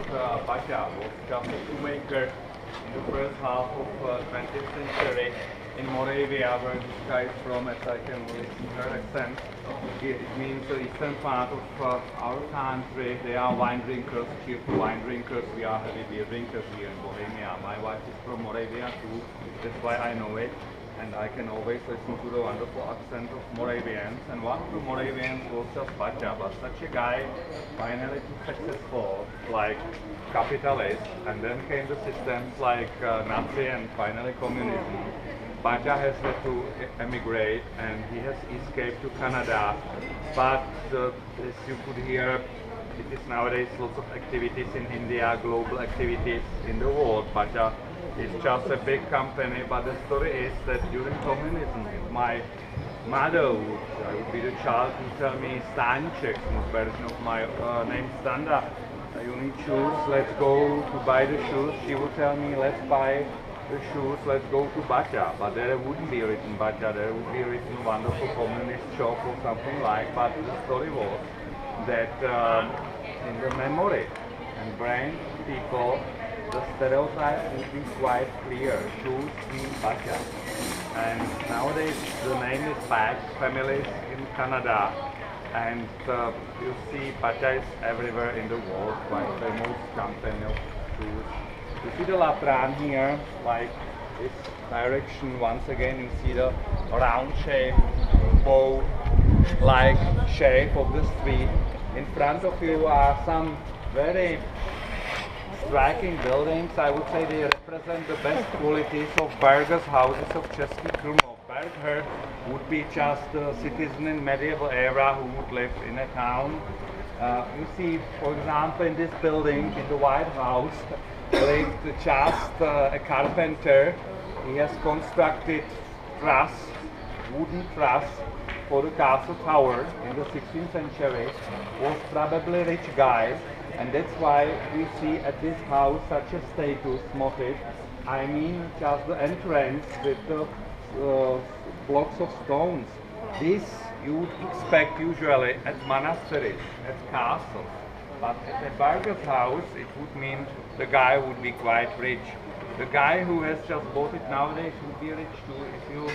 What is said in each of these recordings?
Baťa was just a shoemaker in the first half of 20th century in Moravia, where this guy is from, as I can really see her accent. It means the eastern part of our country. They are wine drinkers, cheerful wine drinkers. We are heavy beer drinkers here in Bohemia. My wife is from Moravia too, that's why I know it. And I can always listen to the wonderful accent of Moravians. And one of the Moravians was just Baťa, but such a guy, finally too successful, like capitalist, and then came the systems like Nazi and finally communism. Baťa has had to emigrate and he has escaped to Canada, but as you could hear, it is nowadays lots of activities in India, global activities in the world. Baťa is just a big company, but the story is that during communism, my mother would be the child who tell me Stanček, smooth version of my name Standa. You need shoes, let's go to buy the shoes. She would tell me, let's buy the shoes, let's go to Baťa. But there wouldn't be written Baťa, there would be written wonderful communist shop or something like. But the story was that in the memory and brain people, the stereotype would be quite clear. Shoes mean Baťa. And nowadays the name is back, families in Canada. And you see Baťa is everywhere in the world, quite famous company of shoes. You see the Latran here, like this direction, once again you see the round shape, bow-like shape of the street. In front of you are some very striking buildings. I would say they represent the best qualities of Berger's houses of Český Krumlov. Berger would be just a citizen in medieval era who would live in a town. You see, for example, in this building, in the White House, lived just a carpenter. He has constructed truss, wooden truss, for the castle tower in the 16th century. Was probably a rich guy, and that's why we see at this house such a status motif. I mean just the entrance with the blocks of stones. This you would expect usually at monasteries, at castles. But at a Berger's house it would mean the guy would be quite rich. The guy who has just bought it nowadays would be rich too. If you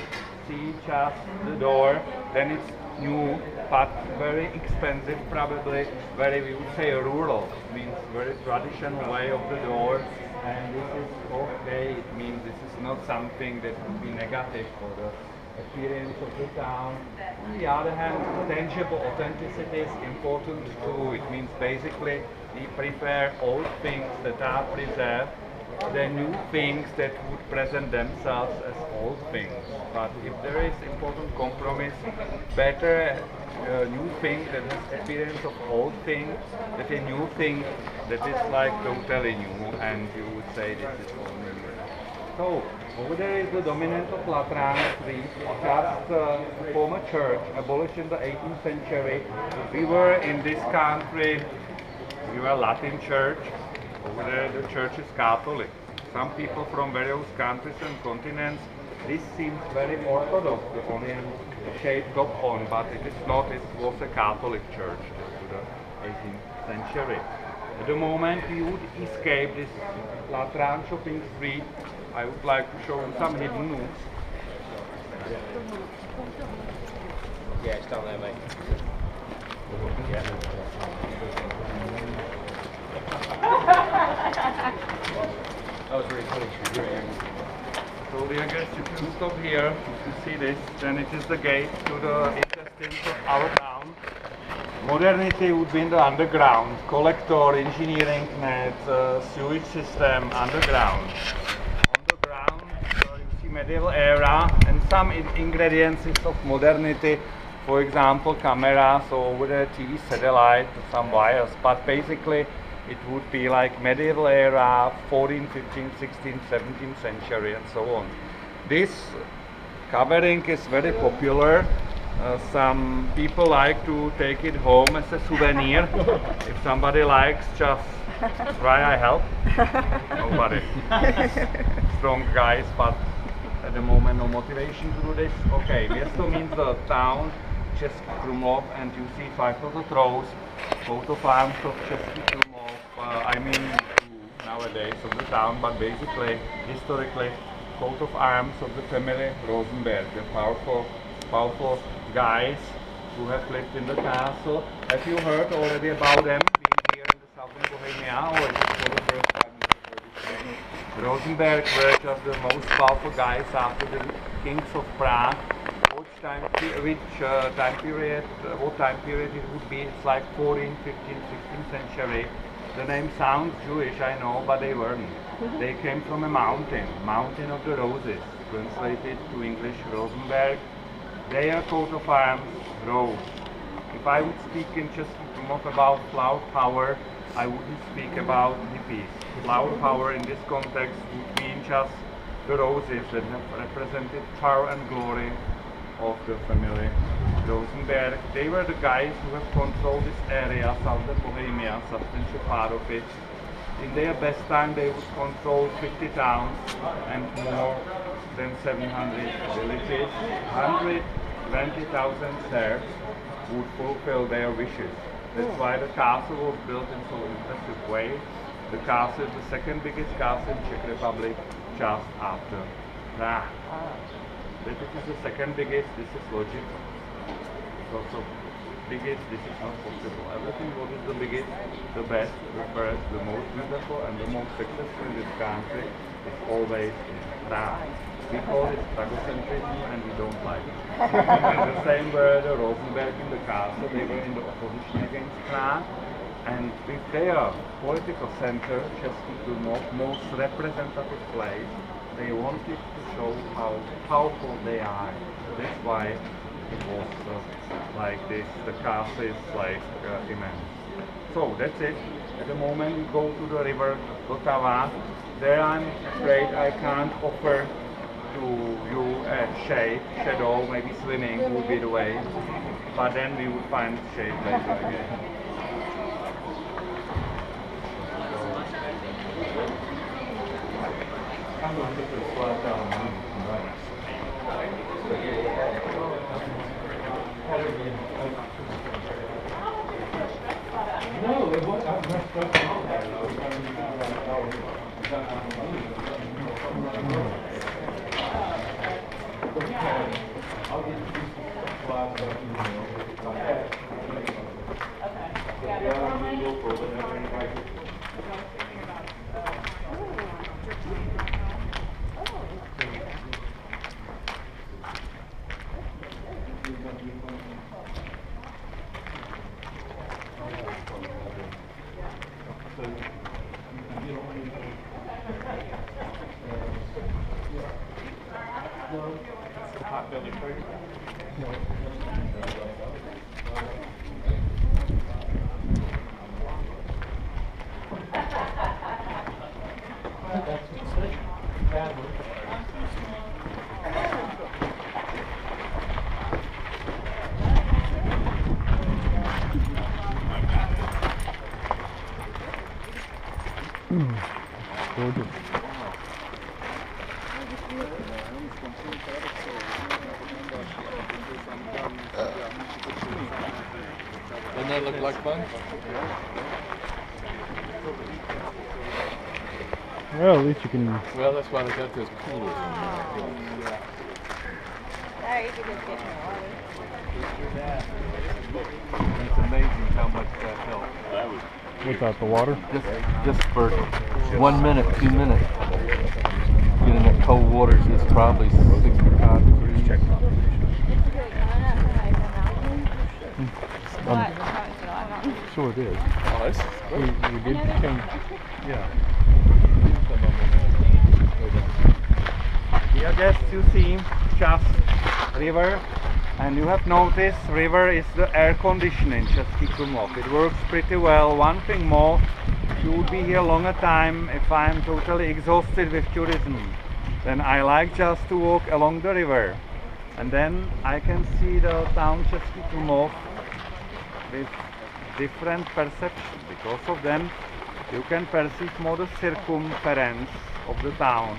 see just the door, then it's new, but very expensive, probably very, we would say, rural. It means very traditional way of the door, and this is okay. It means this is not something that would be negative for the appearance of the town. On the other hand, tangible authenticity is important too. It means basically we prefer old things that are preserved than new things that would present themselves as old things. But if there is important compromise, better a new thing that has appearance of old thing than a new thing that is like totally new, and you would say this is all new. So over there is the dominant of Latran Street, just a former church abolished in the 18th century. We were in this country, we were Latin church. Over there the church is Catholic. Some people from various countries and continents, this seems very orthodox, the onion shaped top on, but it is not. It was a Catholic church to the 18th century. At the moment we would escape this Latran shopping street, I would like to show you some hidden moves. Yeah, it's down there, mate. Yeah. That was really funny. So I guess you can stop here. If you see this, then it is the gate to the intestines of our town. Modernity would be in the underground. Collector, engineering net, sewage system, underground. On the ground, you see medieval era and some ingredients of modernity. For example, cameras, or over there TV satellite, some wires. But basically, it would be like medieval era, 14th, 15th, 16th, 17th century and so on. This covering is very popular. Some people like to take it home as a souvenir. If somebody likes, just try, I help. Nobody. Strong guys, but at the moment no motivation to do this. Okay, Město means the town, Český Krumlov, and you see 5 little rows, photo farms of Český Krumlov. I mean nowadays of the town, but basically, historically, coat of arms of the family Rosenberg, the powerful guys who have lived in the castle. Have you heard already about them being here in the southern Bohemia, or is it for the first time you have heard this name? Rosenberg were just the most powerful guys after the kings of Prague. What time period it would be? It's like 14th, 15th, 16th century. The name sounds Jewish, I know, but they weren't. They came from a mountain of the roses, translated to English Rosenberg. Their coat of arms, rose. If I would speak in Český Krumlov about flower power, I wouldn't speak about hippies. Flower power in this context would mean just the roses that have represented power and glory of the family Rosenberg. They were the guys who have controlled this area, southern Bohemia, substantial part of it. In their best time they would control 50 towns and more than 700 villages. 120,000 serfs would fulfill their wishes. That's why the castle was built in so impressive way. The castle is the second biggest castle in Czech Republic, just after Prague. That it is the second biggest, this is logic. Also biggest, this is not possible. Everything what is the biggest, the best, the first, the most beautiful and the most successful in this country is always in Prague. We call it Pragocentrism and we don't like it. The same were the Rosenberg in the castle, they were in the opposition against Prague. And with their political center, Český Krumlov, most representative place, they wanted to show how powerful they are. That's why it was like this. The castle is like immense. So that's it. At the moment we go to the river Vltava. There I'm afraid I can't offer to you a shadow, maybe swimming would be the way. But then we would find shade later again. No, it was Potbelly turkey? gorgeous. Doesn't that look like fun? Well, at least you can. Well, that's why they got those coolers in there. Sorry, you can just get in the water. It's amazing how much that helps. Without the water? Just for 1 minute, 2 minutes. Getting that cold water is probably 65 degrees. Is it coming up from like the mountain? What? It's coming from the mountain. Sure it is. Oh, that's We did change. Yeah. Here guests you see just river, and you have noticed river is the air conditioning in Český Krumlov. It works pretty well. One thing more, you would be here longer time if I'm totally exhausted with tourism. Then I like just to walk along the river, and then I can see the town Český Krumlov with different perception. Because of them you can perceive more the circumference of the town,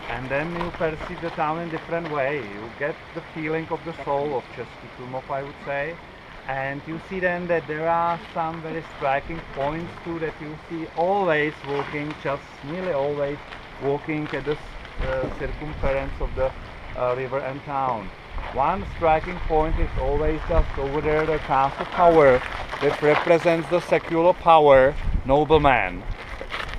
and then you perceive the town in different way. You get the feeling of the soul of Český Krumlov, I would say. And you see then that there are some very striking points too, that you see always walking, just nearly always walking at the circumference of the river and town. One striking point is always just over there, the castle tower that represents the secular power nobleman.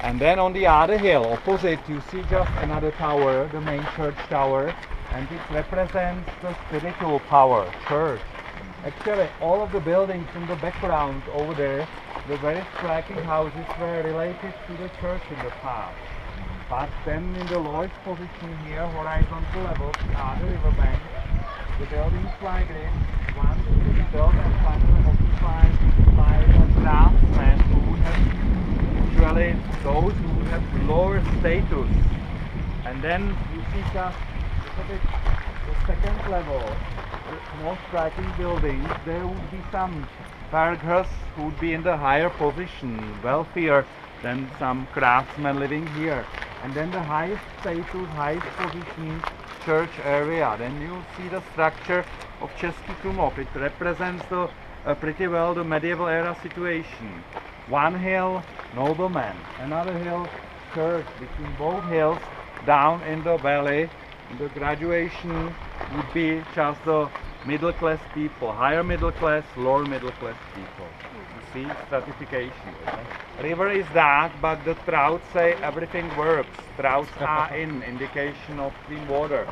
And then on the other hill opposite you see just another tower, the main church tower, and it represents the spiritual power, church. Actually, all of the buildings in the background over there, the very striking houses were related to the church in the past. But then in the lowest position here, horizontal level, the other riverbank, the buildings like this, once built and finally occupied by the craftsmen who have actually those who have lower status. And then you see just the second level, the most striking buildings, there would be some burghers who would be in the higher position, wealthier than some craftsmen living here. And then the highest status, highest position church area. Then you see the structure of Český Krumlov. It represents pretty well the medieval era situation. One hill, nobleman, another hill, church. Between both hills, down in the valley, the graduation would be just the middle class people, higher middle class, lower middle class people. You see, stratification. River is dark, but the trouts say everything works. Trouts are in, indication of clean water.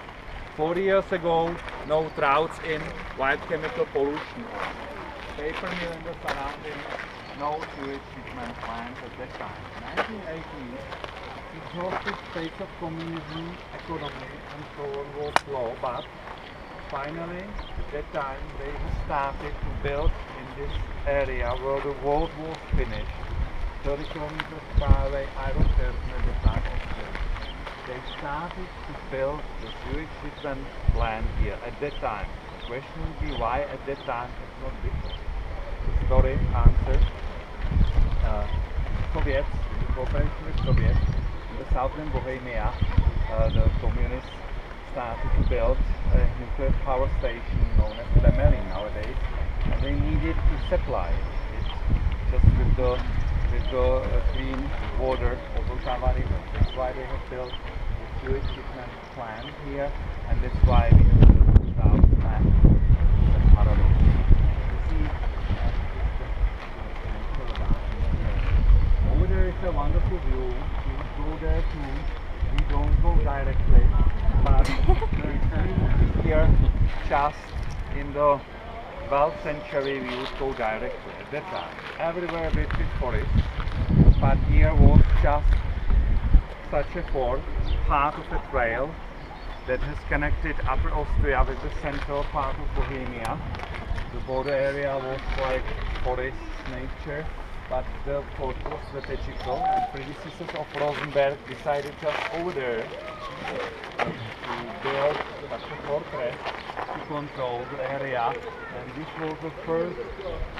40 years ago, no trouts in, white chemical pollution on. Paper mill in the surroundings, no sewage treatment plant at that time. 1980s, exhausted state of communism, economy and so on was low, but finally at that time they started to build in this area where the world was finished. 30 kilometers far away, I was there at the time of this. They started to build the sewage treatment plant here at that time. The question would be why at that time it's not before. The story answer. Soviets, in cooperation with Soviets, in the southern Bohemia, the communists started to build a nuclear power station known as Temelín nowadays, and they needed to supply it just with the clean water of Vltava River. That's why they have built the sewage treatment plant here, and that's why we have the 2000 plant in parallel. You see, over there is a wonderful view. You go there too. We don't go directly, but here, just in the 12th century, we would go directly at that time. Everywhere with forest, but here was just such a fort, part of a trail that has connected Upper Austria with the central part of Bohemia. The border area was like forest nature, but the fort was strategical, and predecessors of Rosenberg decided just over there to build such a fortress to control the area, and this was the first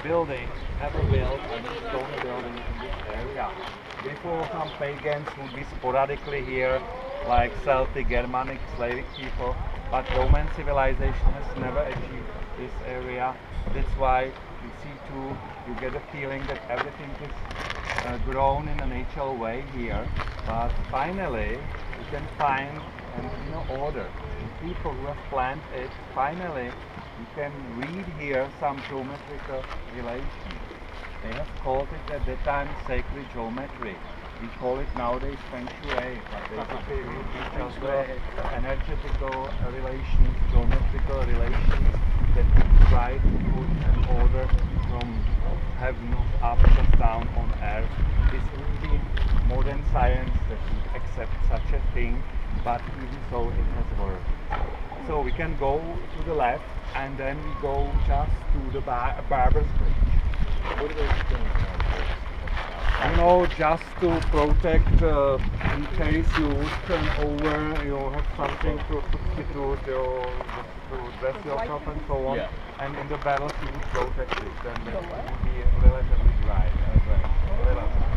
building ever built, and stone building in this area. Before, some pagans would be sporadically here, like Celtic, Germanic, Slavic people, but Roman civilization has never achieved this area. That's why you see too, you get a feeling that everything is grown in a natural way here, but finally you can find an inner order. The people who have planned it, finally you can read here some geometrical relations. They have called it at that time sacred geometry. We call it nowadays feng shui, but basically it would be just the energetical relations, geometrical relations that try to put an order from heaven up, just down on earth. This would be modern science that would accept such a thing, but even so it has worked. So we can go to the left and then we go just to the Barber's Bridge. What are those things on? You know, just to protect, in case you turn over, you have something to substitute, to dress yourself and so on. Yeah. And in the battles you would protect it, then it would be relatively dry. Relatively.